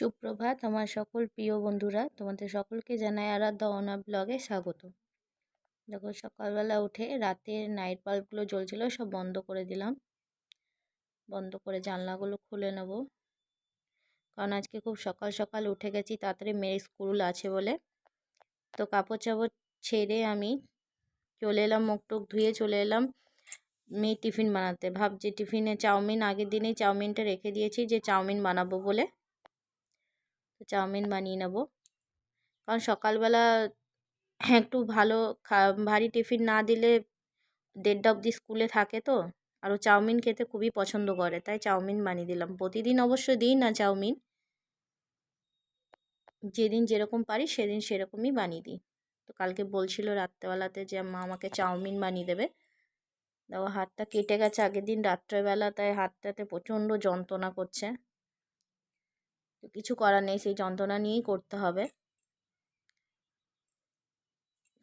সুপ্রভাত আমার সকল প্রিয় বন্ধুরা, তোমাদের সকলকে জানাই আরাধ্যা অনা ব্লগে স্বাগত। দেখো, সকালবেলা উঠে রাতের নাইট বাল্বগুলো জ্বলছিল, সব বন্ধ করে দিলাম। বন্ধ করে জানলাগুলো খুলে নেব, কারণ আজকে খুব সকাল সকাল উঠে গেছি, তাড়াতাড়ি মেয়ের স্কুল আছে বলে। তো কাপড় চাপড় ছেড়ে আমি চলে এলাম, মুখ টুক ধুয়ে চলে এলাম মেয়ে টিফিন বানাতে। ভাবছি টিফিনে চাউমিন, আগের দিনেই চাউমিনটা রেখে দিয়েছি যে চাউমিন বানাবো বলে। তো চাউমিন বানিয়ে নেব, কারণ সকালবেলা একটু ভালো ভারী টিফিন না দিলে 1:30 অবধি স্কুলে থাকে, তো আর ও চাউমিন খেতে খুবই পছন্দ করে, তাই চাউমিন বানিয়ে দিলাম। প্রতিদিন অবশ্য দিই না চাউমিন, যেদিন যেরকম পারি সেদিন সেরকমই বানিয়ে দিই। তো কালকে বলছিল রাত্রেবেলাতে যে মা আমাকে চাউমিন বানিয়ে দেবে। দেখো, হাতটা কেটে গেছে আগের দিন রাত্রেবেলা, তাই হাতটাতে প্রচণ্ড যন্ত্রণা করছে। তো কিছু করার নেই, সেই যন্ত্রণা নিয়েই করতে হবে।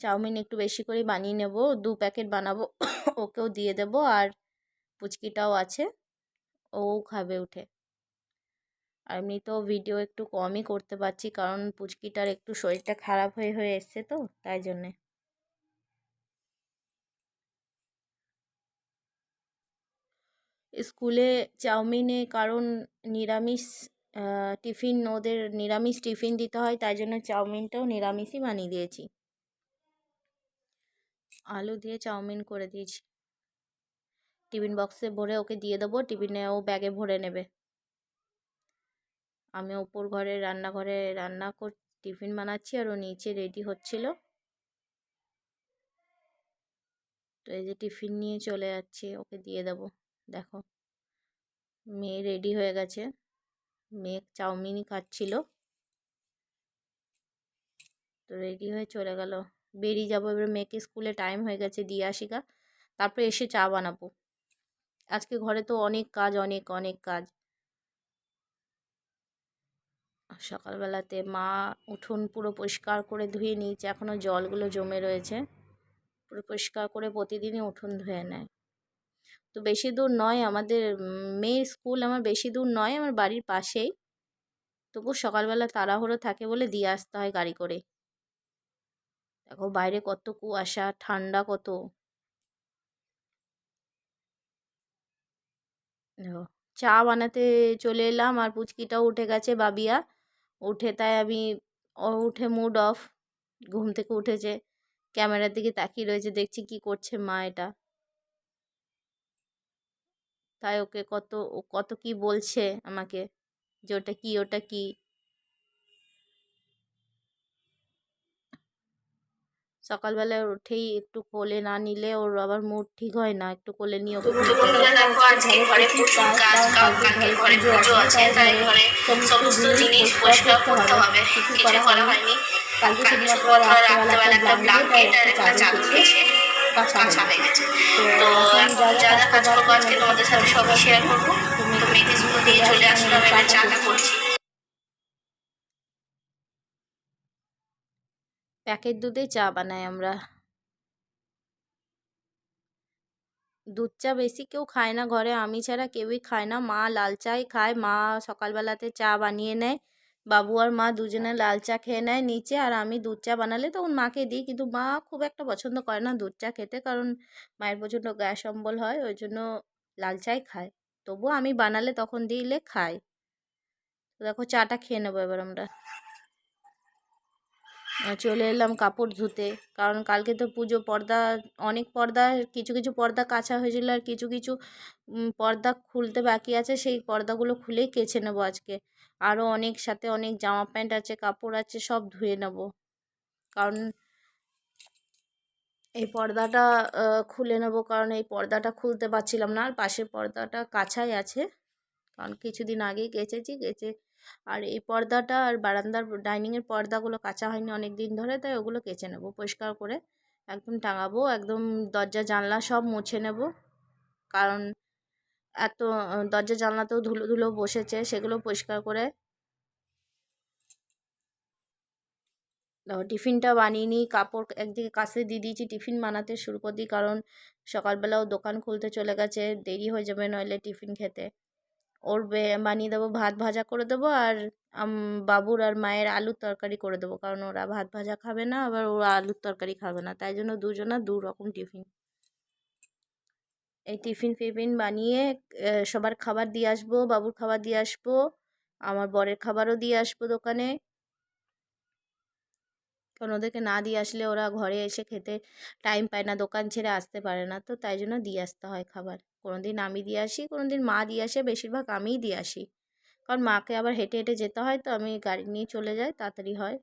চাউমিন একটু বেশি করে বানিয়ে নেব, 2 প্যাকেট বানাবো, ওকেও দিয়ে দেব, আর পুচকিটাও আছে, ও খাবে উঠে। আর এমনিতেও ভিডিও একটু কমই করতে পারছি, কারণ পুচকিটার একটু শরীরটা খারাপ হয়ে হয়ে এসছে, তো তাই জন্যে। স্কুলে চাউমিনে কারণ নিরামিষ টিফিন, ওদের নিরামিষ টিফিন দিতে হয়, তাই জন্য চাউমিনটাও নিরামিষই বানিয়ে দিয়েছি। আলু দিয়ে চাউমিন করে দিয়েছি, টিফিন বক্সে ভরে ওকে দিয়ে দেবো, টিফিনে ও ব্যাগে ভরে নেবে। আমি ওপর ঘরে রান্নাঘরে টিফিন বানাচ্ছি, আর ও নিচে রেডি হচ্ছিল। তো এই যে টিফিন নিয়ে চলে যাচ্ছি, ওকে দিয়ে দেবো। দেখো, মেয়ে রেডি হয়ে গেছে, মেয়ে চাউমিনই খাচ্ছিল, তো রেডি হয়ে চলে গেল। বেরিয়ে যাবো এবার, মেয়েকে স্কুলে টাইম হয়ে গেছে, দিয়ে আসি গা, তারপরে এসে চা বানাবো। আজকে ঘরে তো অনেক কাজ, অনেক অনেক কাজ। সকালবেলাতে মা উঠোন পুরো পরিষ্কার করে ধুয়ে নিয়েছে, এখনও জলগুলো জমে রয়েছে, পুরো পরিষ্কার করে প্রতিদিনই উঠোন ধুয়ে নেয়। তো বেশি দূর নয় আমাদের মেয়ের স্কুল, আমার বেশি দূর নয়, আমার বাড়ির পাশেই। তবু সকালবেলা তাড়াহুড়ো থাকে বলে দিয়ে আসতে হয় গাড়ি করে। দেখো বাইরে কত কুয়াশা, ঠান্ডা কত। দেখো, চা বানাতে চলে এলাম, আর পুচকিটাও উঠে গেছে, বাবিয়া উঠে, তাই আমি ও উঠে মুড অফ, ঘুম থেকে উঠেছে, ক্যামেরার দিকে তাকিয়ে রয়েছে, দেখছি কি করছে মা এটা। তাই ওকে ও কত কি বলছে আমাকে, যে ওটা কি ওটা কি। সকালবেলায় উঠেই একটু কোলে না নিলে ওর আবার মুড ঠিক হয় না, একটু কোলে নিয়ে ওকে ঘুরতে হয়। দেখো, আজকে ঘরে প্রচুর কাজ, কারণ কালকে ঘরে পুজো আছে, তাই ঘরে সমস্ত জিনিস পরিষ্কার করতে হবে, কিছু করা হয়নি। কালকে শুধুমাত্র রাত্রেবেলা একটা ব্ল্যাঙ্কেট আর একটা চাদর কেচে কাঁচা হয়ে গেছে। তো এখন যা যা কাজ করবো আজকে তোমাদের সাথে সবই শেয়ার করবো। তো মেয়েকে স্কুল দিয়ে চলে আসলাম, এবার চাটা করছি। প্যাকেট দুধে চা বানাই আমরা। দুধ চা বেশি কেউ খায় না ঘরে, আমি ছাড়া কেউই খায় না। মা লাল চাই খায়, মা সকালবেলাতে চা বানিয়ে নেয়, বাবু আর মা দুজনে লাল চা খেয়ে নেয় নিচে, আর আমি দুধ চা বানালে তখন মাকে দিই, কিন্তু মা খুব একটা পছন্দ করে না দুধ চা খেতে, কারণ মায়ের প্রচণ্ড গ্যাস অম্বল হয়, ওই জন্য লাল চাই খায়। তবুও আমি বানালে তখন দিলে খায়। তো দেখো, চাটা খেয়ে নেবো এবার আমরা। চলে এলাম কাপড় ধুতে, কারণ কালকে তো পুজো, পর্দা, অনেক পর্দা, কিছু কিছু পর্দা কাচা হয়েছিল, আর কিছু কিছু পর্দা খুলতে বাকি আছে, সেই পর্দাগুলো খুলেই কেচে নেবো আজকে। আরও অনেক, সাথে অনেক জামা প্যান্ট আছে, কাপড় আছে, সব ধুয়ে নেব। কারণ এই পর্দাটা খুলে নেব, কারণ এই পর্দাটা খুলতে পারছিলাম না, আর পাশের পর্দাটা কাছাই আছে, কারণ কিছুদিন আগেই কেচেছি। আর এই পর্দাটা আর বারান্দার ডাইনিংয়ের পর্দাগুলো কাচা হয়নি অনেক দিন ধরে, তাই ওগুলো কেচে নেব পরিষ্কার করে, একদম টাঙাবো, একদম দরজা জানলা সব মুছে নেব। কারণ এত দরজা জানলাতেও ধুলো ধুলো বসেছে, সেগুলো পরিষ্কার করে। টিফিনটা বানিয়ে নিই, কাপড় একদিকে কাচতে দিয়ে দিয়েছি, টিফিন বানাতে শুরু করে দিই, কারণ সকালবেলাও দোকান খুলতে চলে গেছে, দেরি হয়ে যাবে নইলে টিফিন খেতে। ওর বানিয়ে দেবো, ভাত ভাজা করে দেবো, আর বাবুর আর মায়ের আলুর তরকারি করে দেবো, কারণ ওরা ভাত ভাজা খাবে না, আবার ওরা আলুর তরকারি খাবে না, তাই জন্য দুজনা দু রকম টিফিন। এই টিফিন ফিফিন বানিয়ে সবার খাবার দিয়ে আসবো, বাবুর খাবার দিয়ে আসবো, আমার বরের খাবারও দিয়ে আসবো দোকানে, কারণ ওদেরকে না দিয়ে আসলে ওরা ঘরে এসে খেতে টাইম পায় না, দোকান ছেড়ে আসতে পারে না, তো তাই জন্য দিয়ে আসতে হয় খাবার। কোনো দিন আমি দিয়ে আসি, কোনো দিন মা দিয়ে আসে, বেশিরভাগ আমিই দিয়ে আসি, কারণ মাকে আবার হেঁটে হেঁটে যেতে হয়, তো আমি গাড়ি নিয়ে চলে যাই, তাড়াতাড়ি হয়।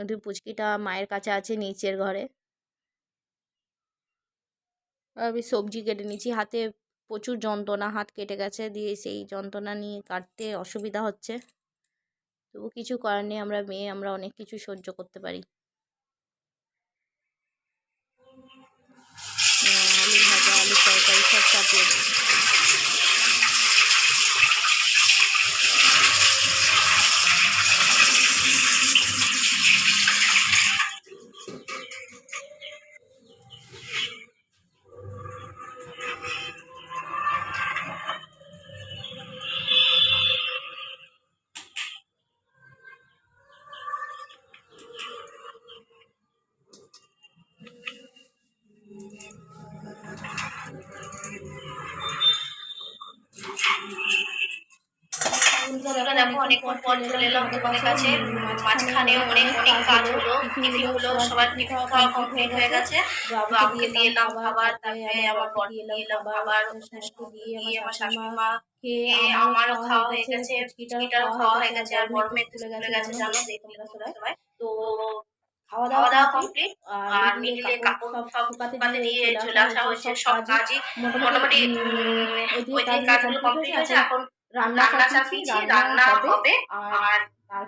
ওদের পুচকিটা মায়ের কাছে আছে নিচের ঘরে। আমি সবজি কেটে নিচ্ছি, হাতে প্রচুর যন্ত্রণা, হাত কেটে গেছে, দিয়ে সেই যন্ত্রণা নিয়ে কাটতে অসুবিধা হচ্ছে, তবু কিছু করার নেই, আমরা মেয়ে, আমরা অনেক কিছু সহ্য করতে পারি। আলু ভাজা, আলুর তরকারি সব চাপিয়ে দেবো। বন্ধুরা দেখো অনেকক্ষণ পর চলে এলাম তোমাদের কাছে। মাঝখানে অনেক অনেক কাজ হলো, টিফিনগুলো সবার টিফিন খাওয়া কমপ্লিট হয়ে গেছে। বাবুকে দিয়ে এলাম খাবার, তারপরে আমার বরকে দিয়ে এলাম খাবার, সমস্তকে দিয়ে আমার শাশুড়ি মা খেয়ে, আমারও খাওয়া হয়ে গেছে, পুচকিটারও খাওয়া হয়ে গেছে, আর বড় মেয়ে তো স্কুলে গেছে জানো, দেখলে তোমরা সবাই। তো খাওয়া দাওয়া কমপ্লিট, আর মিডিলে কাপড় সব শুকাতে দিয়ে চলে আসা হয়েছে। সব কাজই মোটামুটি ওইদিকে কাজগুলো কমপ্লিট হয়েছে, এখন রান্না চাপিয়েছি, রান্না হবে, আর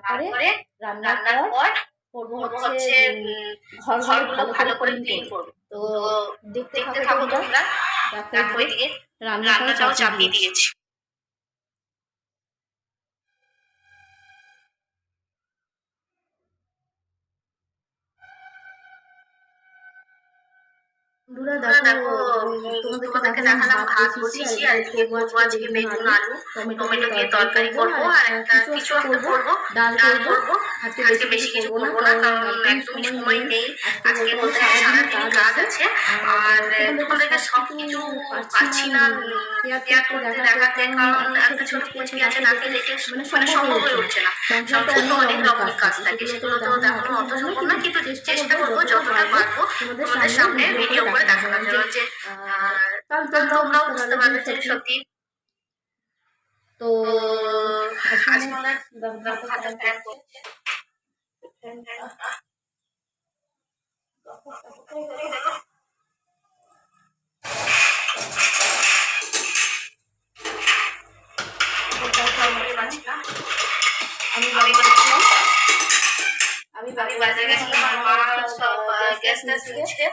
তারপরে রান্নার পর করবো হচ্ছে ঘরগুলো ভালো করে ক্লিন করবো। তো দেখতে থাকো তোমরা। দেখো এদিকে রান্নাটাও চাপিয়ে দিয়েছি। বন্ধুরা দেখো তোমাদেরকে দেখালাম ভাত বসিয়েছি, আর এদিকে করবো আজকে বেগুন আলু টমেটো দিয়ে তরকারি করবো, আর একটা কিছু একটা করবো, ডাল করবো। আজকে বেশি কিছু করবো না, কারণ একদমই সময় নেই আজকে, বলতে গেলে সারাদিন কাজ আছে, আর তোমাদেরকে সবকিছু পাচ্ছি না শেয়ার করতে দেখাতে, কারণ একটা ছোট পুচকি আছে, তাকে দেখে মানে সম্ভব হয়ে উঠছে না। সংসারে তো অনেক রকমের কাজ থাকে, সেগুলো তো দেখানো অত সম্ভব না, কিন্তু চেষ্টা করবো যতটা পারবো তোমাদের সামনে ভিডিও করে দেখানোর জন্য, যে তোমরাও বুঝতে পারবে যে সত্যি। তো আজকে আমরা ভাতের প্ল্যান করছি। আমি বাজারে গেছিলাম, আর মা সব গ্যাস ট্যাস মুছে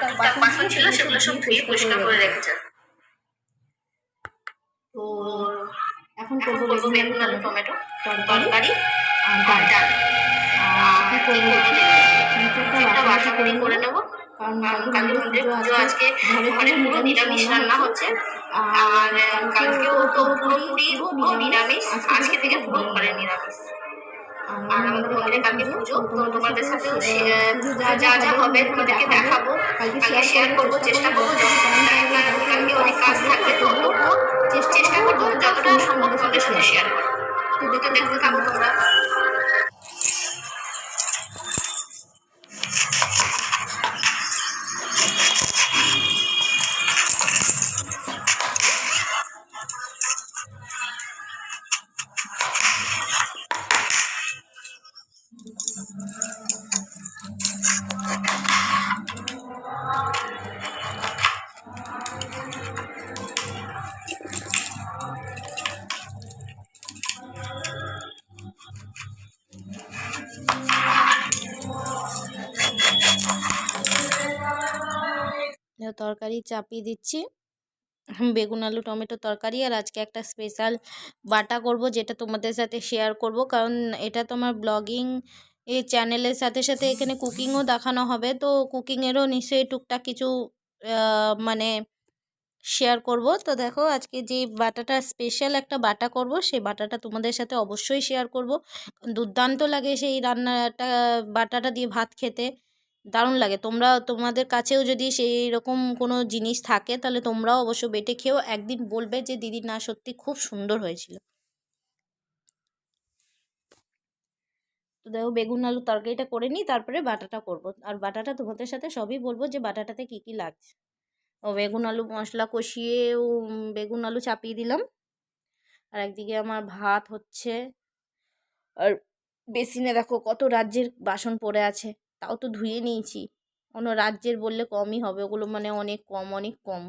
টুকটাক বাসন ছিল, সেগুলো সব ধুয়ে পরিষ্কার করে রেখেছে। তো এখন করবো বেগুন আলু টমেটো তরকারি আর ডাল। আর কি করবো একটা বাটাবাটি করে নেবো, কারণ কালকে মন্দিরে পুজো, আজকে ঘরে পুরো নিরামিষ রান্না হচ্ছে, আর কালকেও তো পুরোপুরি নিরামিষ, আজকে থেকে পুরো ঘরে নিরামিষ। আর আমাদের মন্দিরে কালকে পুজো, তো তোমাদের সাথেও যা যা হবে তোমাদেরকে দেখাবো, কালকে শেয়ার করবো, চেষ্টা করবো যতটা, কালকে অনেক কাজ থাকবে, তো তবুও চেষ্টা করবো যতটা সম্ভব তোমাদের সাথে শেয়ার করবো। তো দেখতে থাকো তোমরা। তরকারি চাপিয়ে দিচ্ছি, বেগুন আলু টমেটো তরকারি, আর আজকে একটা স্পেশাল বাটা করব, যেটা তোমাদের সাথে শেয়ার করব, কারণ এটা তোমার ব্লগিং এই চ্যানেলের সাথে সাথে এখানে কুকিংও দেখানো হবে, তো কুকিংয়েরও নিশ্চয়ই টুকটাক কিছু মানে শেয়ার করব। তো দেখো আজকে যে বাটাটা স্পেশাল একটা বাটা করব, সেই বাটাটা তোমাদের সাথে অবশ্যই শেয়ার করব। দুর্দান্ত লাগে সেই রান্নাটা, বাটাটা দিয়ে ভাত খেতে দারুণ লাগে। তোমাদের কাছেও যদি সেই রকম কোনো জিনিস থাকে তাহলে তোমরাও অবশ্য বেটে খেও, একদিন বলবে যে দিদি না সত্যি খুব সুন্দর হয়েছিল। তো দেখো বেগুন আলু তরকারিটা করে নিই, তারপরে বাটাটা করব। আর বাটাটা তোমাদের সাথে সবই বলবো যে বাটাটাতে কী কী লাগছে। ও বেগুন আলু মশলা কষিয়ে বেগুন আলু চাপিয়ে দিলাম। আর একদিকে আমার ভাত হচ্ছে। আর বেসিনে দেখো কত রাজ্যের বাসন পড়ে আছে, তাও তো ধুয়ে নিয়েছি। অন্য রাজ্যের বললে কমই হবে, ওগুলো মানে অনেক কম, অনেক কম।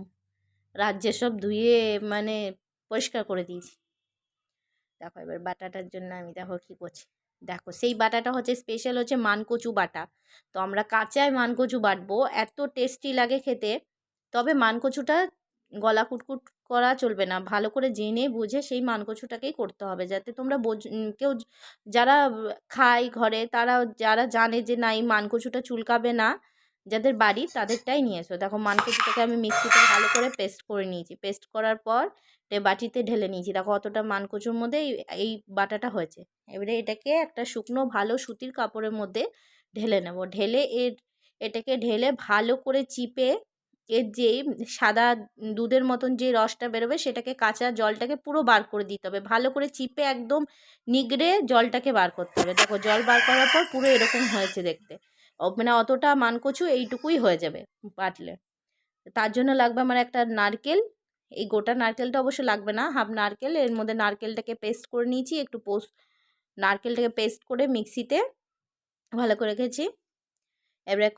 রাজ্যের সব ধুয়ে মানে পরিষ্কার করে দিয়েছি। দেখো এবার বাটাটার জন্য আমি দেখো কী করছি। দেখো সেই বাটাটা হচ্ছে স্পেশাল, হচ্ছে মানকচু বাটা। তো আমরা কাঁচায় মানকচু বাটবো, এত টেস্টি লাগে খেতে। তবে মানকচুটা গলা কুটকুট করা চলবে না, ভালো করে জেনে বুঝে সেই মানকচুটাকেই করতে হবে, যাতে তোমরা কেউ যারা খায় ঘরে তারা যারা জানে যে না এই মানকচুটা চুলকাবে না, যাদের বাড়ি তাদেরটাই নিয়ে এসো। দেখো মানকচুটাকে আমি মিক্সিতে ভালো করে পেস্ট করে নিয়েছি। পেস্ট করার পর বাটিতে ঢেলে নিয়েছি। দেখো অতটা মানকচুর মধ্যে এই বাটাটা হয়েছে। এবারে এটাকে একটা শুকনো ভালো সুতির কাপড়ের মধ্যে ঢেলে নেব। ঢেলে এটাকে ঢেলে ভালো করে চিপে এর যে সাদা দুধের মতন যে রসটা বেরোবে সেটাকে, কাঁচা জলটাকে পুরো বার করে দিতে হবে। ভালো করে চিপে একদম নিগড়ে জলটাকে বার করতে হবে। দেখো জল বার করার পর পুরো এরকম হয়েছে দেখতে। মানে অতটা মানকচু এইটুকুই হয়ে যাবে বাটলে। তার জন্য লাগবে আমার একটা নারকেল। এই গোটা নারকেলটা অবশ্য লাগবে না, হাফ নারকেল। এর মধ্যে নারকেলটাকে পেস্ট করে নিয়েছি, একটু নারকেলটাকে পেস্ট করে মিক্সিতে ভালো করে রেখেছি। এবারে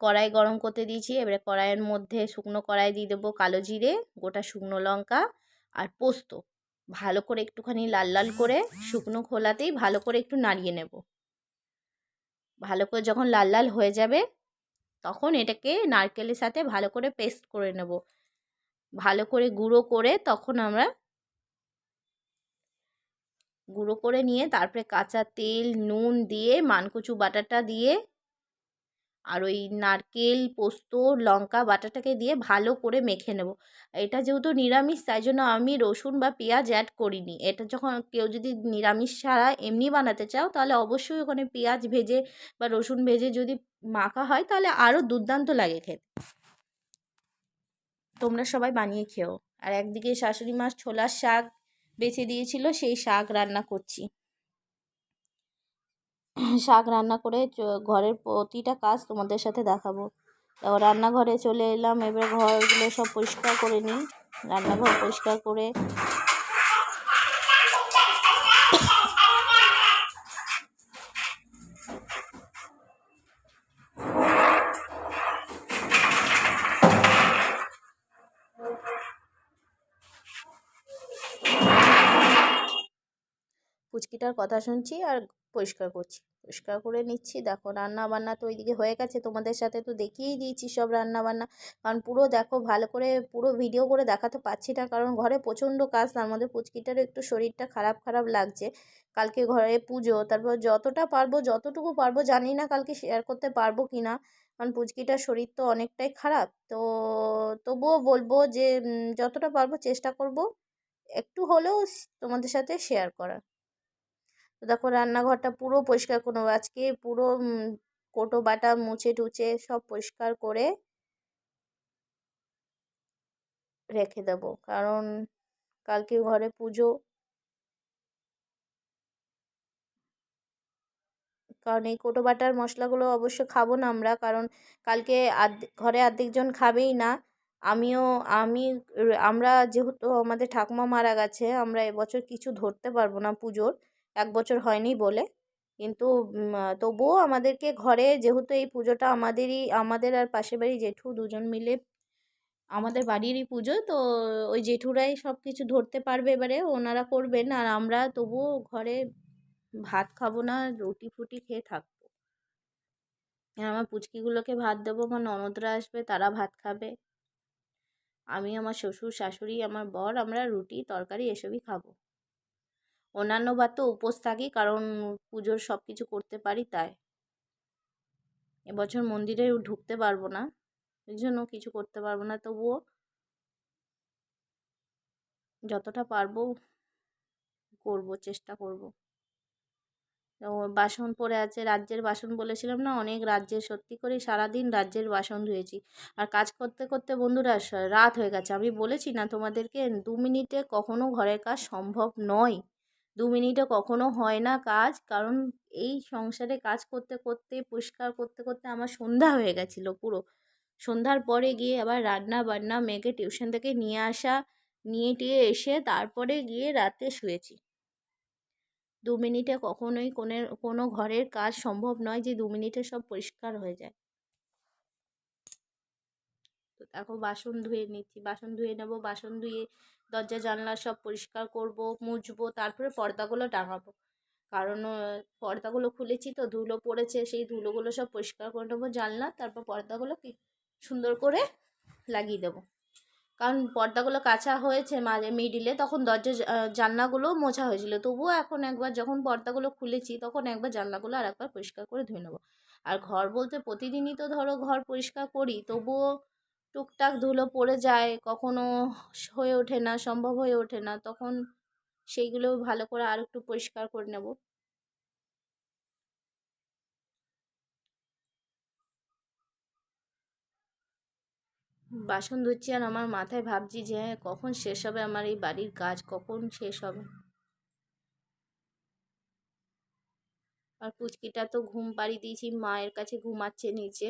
কড়াই গরম করতে দিয়েছি। এবারে কড়াইয়ের মধ্যে শুকনো কড়াই দিয়ে দেবো কালো জিরে, গোটা শুকনো লঙ্কা আর পোস্ত। ভালো করে একটুখানি লাল লাল করে শুকনো খোলাতেই ভালো করে একটু নাড়িয়ে নেব। ভালো করে যখন লাল লাল হয়ে যাবে তখন এটাকে নারকেলের সাথে ভালো করে পেস্ট করে নেব। ভালো করে গুঁড়ো করে তখন আমরা গুঁড়ো করে নিয়ে তারপরে কাঁচা তেল নুন দিয়ে মানকচু বাটাটা দিয়ে আর ওই নারকেল পোস্ত লঙ্কা বাটাটাকে দিয়ে ভালো করে মেখে নেব। এটা যেহেতু নিরামিষ তাই জন্য আমি রসুন বা পেঁয়াজ অ্যাড করিনি। এটা যখন কেউ যদি নিরামিষ ছাড়া এমনি বানাতে চাও তাহলে অবশ্যই ওখানে পেঁয়াজ ভেজে বা রসুন ভেজে যদি মাখা হয় তাহলে আরও দুর্দান্ত লাগে খেতে। তোমরা সবাই বানিয়ে খেও। আর একদিকে শাশুড়ি মা ছোলার শাক বেছে দিয়েছিল, সেই শাক রান্না করছি। শাক রান্না করে ঘরের প্রতিটা কাজ তোমাদের সাথে দেখাবো। তারপর রান্নাঘরে চলে এলাম। এবার ঘরগুলো সব পরিষ্কার করে নিই। রান্নাঘর পরিষ্কার করে পুচকিটার কথা শুনছি আর পরিষ্কার করছি, পরিষ্কার করে নিচ্ছি। দেখো রান্না বান্না তো ওইদিকে হয়ে গেছে, তোমাদের সাথে তো দেখিয়েই দিয়েছি সব রান্না বান্না। কারণ পুরো দেখো ভালো করে পুরো ভিডিও করে দেখাতে পারছি না, কারণ ঘরে প্রচণ্ড কাজ। তার মধ্যে পুচকিটারও একটু শরীরটা খারাপ খারাপ লাগছে। কালকে ঘরে পুজো, তারপর যতটা পারবো যতটুকু পারবো, জানি না কালকে শেয়ার করতে পারবো কি না, কারণ পুচকিটার শরীর তো অনেকটাই খারাপ। তো তবুও বলবো যে যতটা পারবো চেষ্টা করব একটু হলেও তোমাদের সাথে শেয়ার করার। তো দেখো রান্নাঘরটা পুরো পরিষ্কার করে নেবো আজকে। পুরো কোটো বাটা মুছে টুছে সব পরিষ্কার করে রেখে দেবো, কারণ কালকে ঘরে পুজো। কারণ এই কোটো বাটার মশলাগুলো অবশ্য খাবো না আমরা, কারণ কালকে ঘরে অর্ধেকজন খাবেই না। আমি আমরা যেহেতু আমাদের ঠাকুমা মারা গেছে, আমরা এবছর কিছু ধরতে পারবো না পুজোর, 1 বছর হয়নি বলে। কিন্তু তবুও আমাদেরকে ঘরে, যেহেতু এই পুজোটা আমাদের আর পাশের বাড়ি জেঠু দুজন মিলে আমাদের বাড়িরই পুজো, তো ওই জেঠুরাই সব কিছু ধরতে পারবে, এবারে ওনারা করবেন। আর আমরা তবুও ঘরে ভাত খাবো না, রুটি ফুটি খেয়ে থাকবো। আর আমার পুচকিগুলোকে ভাত দেবো, আমার ননদরা আসবে তারা ভাত খাবে। আমি, আমার শ্বশুর শাশুড়ি, আমার বর, আমরা রুটি তরকারি এসবই খাবো। অন্যান্য বার তো উপোস থাকি, কারণ পুজোর সব কিছু করতে পারি তাই। এবছর মন্দিরে ঢুকতে পারবো না, এই জন্য কিছু করতে পারবো না। তবুও যতটা পারবো করব, চেষ্টা করব। তো বাসন পড়ে আছে, রাজ্যের বাসন বলেছিলাম না, অনেক রাজ্যের, সত্যি করে সারাদিন রাজ্যের বাসন ধুয়েছি। আর কাজ করতে করতে বন্ধুরা রাত হয়ে গেছে। আমি বলেছি না তোমাদেরকে 2 মিনিটে কখনো ঘরের কাজ সম্ভব নয়, 2 মিনিটে কখনো হয় না কাজ। কারণ এই সংসারে কাজ করতে করতে, পরিষ্কার করতে করতে আমার সন্ধ্যা হয়ে গেছিলো পুরো। সন্ধ্যার পরে গিয়ে আবার রান্না বান্না, মেয়েকে টিউশন থেকে নিয়ে আসা, নিয়ে টিয়ে এসে তারপরে গিয়ে রাতে শুয়েছি। 2 মিনিটে কখনোই কোনো ঘরের কাজ সম্ভব নয় যে 2 মিনিটে সব পরিষ্কার হয়ে যায়। তো দেখো বাসন ধুয়ে নিচ্ছি, বাসন ধুয়ে নেবো, বাসন ধুয়ে দরজা জানলা সব পরিষ্কার করব, মুছবো, তারপরে পর্দাগুলো টাঙাবো। কারণ পর্দাগুলো খুলেছি তো ধুলো পড়েছে, সেই ধুলোগুলো সব পরিষ্কার করে নেবো জানলা, তারপর পর্দাগুলো কি সুন্দর করে লাগিয়ে দেবো। কারণ পর্দাগুলো কাচা হয়েছে মাঝে মিডিলে, তখন দরজা জানলাগুলো মোছা হয়েছিল, তবুও এখন একবার যখন পর্দাগুলো খুলেছি তখন একবার জানলাগুলো আর একবার পরিষ্কার করে ধুয়ে নেবো। আর ঘর বলতে প্রতিদিনই তো ধরো ঘর পরিষ্কার করি, তবুও টুকটাক ধুলো পড়ে যায়, কখনো হয়ে ওঠে না, সম্ভব হয়ে ওঠে না, তখন সেইগুলো ভালো করে আর একটু পরিষ্কার করে নেব। বাসন ধুচ্ছি আর আমার মাথায় ভাবছি যে কখন শেষ হবে আমার এই বাড়ির কাজ, কখন শেষ হবে। আর পুচকিটা তো ঘুম পাড়িয়ে দিয়েছি, মায়ের কাছে ঘুমাচ্ছে নিচে।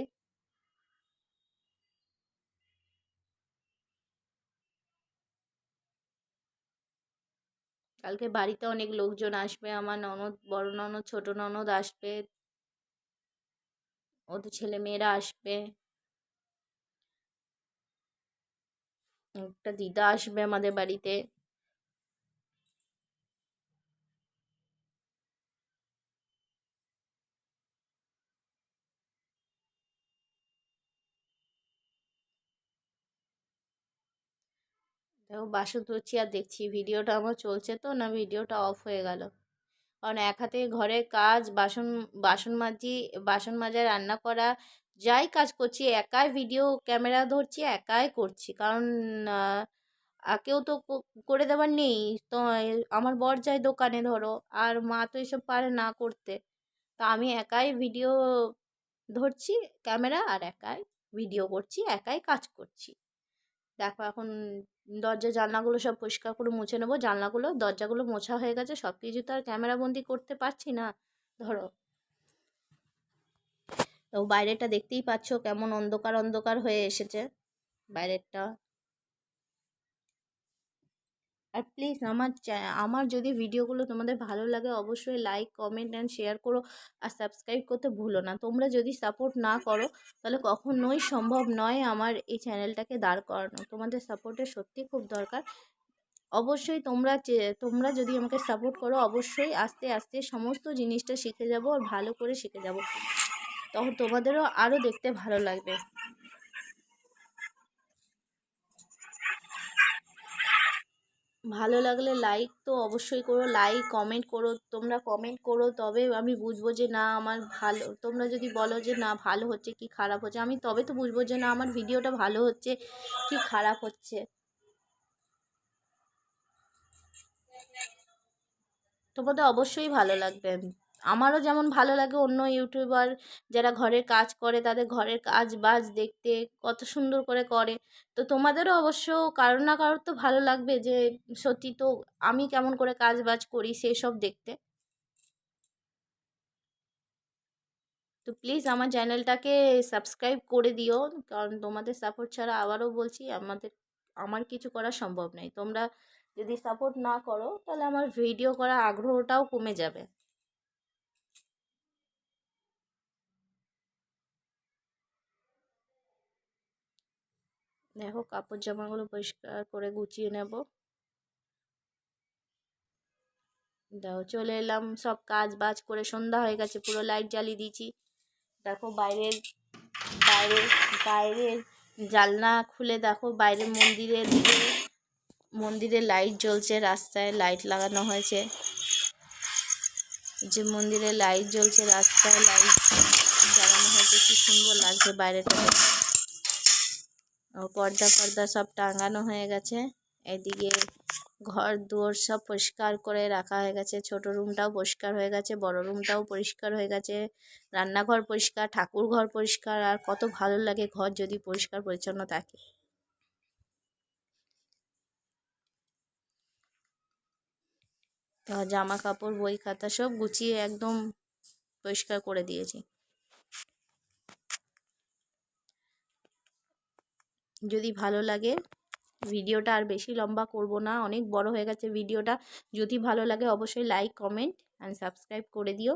কালকে বাড়িতে অনেক লোকজন আসবে, আমার ননদ, বড় ননদ, ছোট ননদ আসবে, ওদের ছেলে মেয়েরা আসবে, একটা দিদা আসবে আমাদের বাড়িতে। দেখো বাসন ধুচ্ছি আর দেখছি ভিডিওটা আমার চলছে তো না, ভিডিওটা অফ হয়ে গেল। কারণ এক হাতে ঘরের কাজ, বাসন বাসন মাজি, বাসন মাজা, রান্না করা, যাই কাজ করছি একাই, ভিডিও ক্যামেরা ধরছি একাই করছি। কারণ কেউ তো করে দেওয়ার নেই তো। আমার বর যায় দোকানে ধরো, আর মা তো এসব পারে না করতে। তা আমি একাই ভিডিও ধরছি ক্যামেরা, আর একাই ভিডিও করছি, একাই কাজ করছি। দেখো এখন দরজা জানলাগুলো সব পরিষ্কার করে মুছে নেবো, জানলাগুলো দরজাগুলো মোছা হয়ে গেছে, সব কিছু তো আর ক্যামেরা বন্দি করতে পারছি না ধরো। তো বাইরেটা দেখতেই পাচ্ছ কেমন অন্ধকার অন্ধকার হয়ে এসেছে বাইরেরটা। আর প্লিজ আমার যদি ভিডিওগুলো তোমাদের ভালো লাগে অবশ্যই লাইক, কমেন্ট অ্যান্ড শেয়ার করো, আর সাবস্ক্রাইব করতে ভুলো না। তোমরা যদি সাপোর্ট না করো তাহলে কখনোই সম্ভব নয় আমার এই চ্যানেলটাকে দাঁড় করানো। তোমাদের সাপোর্টের সত্যি খুব দরকার। অবশ্যই তোমরা যদি আমাকে সাপোর্ট করো, অবশ্যই আস্তে আস্তে সমস্ত জিনিসটা শিখে যাব, আর ভালো করে শিখে যাব, তখন তোমাদেরও আরও দেখতে ভালো লাগবে। ভালো লাগলে লাইক তো অবশ্যই করো, লাইক কমেন্ট করো, তোমরা কমেন্ট করো তবে আমি বুঝবো যে না আমার ভালো। তোমরা যদি বলো যে না ভালো হচ্ছে কি খারাপ হচ্ছে, আমি তবে তো বুঝবো যে না আমার ভিডিওটা ভালো হচ্ছে কি খারাপ হচ্ছে। তোমাদের অবশ্যই ভালো লাগবে। আমারও যেমন ভালো লাগে অন্য ইউটিউবার যারা ঘরের কাজ করে, তাদের ঘরের কাজ বাজ দেখতে কত সুন্দর করে করে। তো তোমাদেরও অবশ্য কারো না কারোর তো ভালো লাগবে যে সত্যি তো আমি কেমন করে কাজ বাজ করি সেসব দেখতে। তো প্লিজ আমার চ্যানেলটাকে সাবস্ক্রাইব করে দিও, কারণ তোমাদের সাপোর্ট ছাড়া আবারও বলছি আমার কিছু করা সম্ভব নয়। তোমরা যদি সাপোর্ট না করো তাহলে আমার ভিডিও করার আগ্রহটাও কমে যাবে। দেখো কাপড় জামাগুলো পরিষ্কার করে গুছিয়ে নেব। দেখো চলে এলাম, সব কাজ বাজ করে সন্ধ্যা হয়ে গেছে, পুরো লাইট জ্বালিয়ে দিয়েছি। দেখো বাইরের বাইরের বাইরের জানলা খুলে দেখো বাইরের মন্দিরে লাইট জ্বলছে, রাস্তায় লাইট লাগানো হয়েছে, যে মন্দিরে লাইট জ্বলছে, রাস্তায় লাইট জ্বালানো হয়েছে, কি সুন্দর লাগছে বাইরেটা। পর্দা সব টাঙানো হয়ে গেছে। এদিকে ঘর দুয়ার সব পরিষ্কার করে রাখা হয়ে গেছে, ছোট রুমটাও পরিষ্কার হয়ে গেছে, বড় রুমটাও পরিষ্কার হয়ে গেছে, রান্নাঘর পরিষ্কার, ঠাকুর ঘর পরিষ্কার। আর কত ভালো লাগে ঘর যদি পরিষ্কার পরিচ্ছন্ন থাকে। তো জামা কাপড় বই খাতা সব গুছিয়ে একদম পরিষ্কার করে দিয়েছি। যদি ভালো লাগে, ভিডিওটা আর বেশি লম্বা করব না, অনেক বড় হয়ে গেছে ভিডিওটা। যদি ভালো লাগে অবশ্যই লাইক, কমেন্ট অ্যান্ড সাবস্ক্রাইব করে দিও।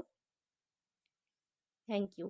Thank you.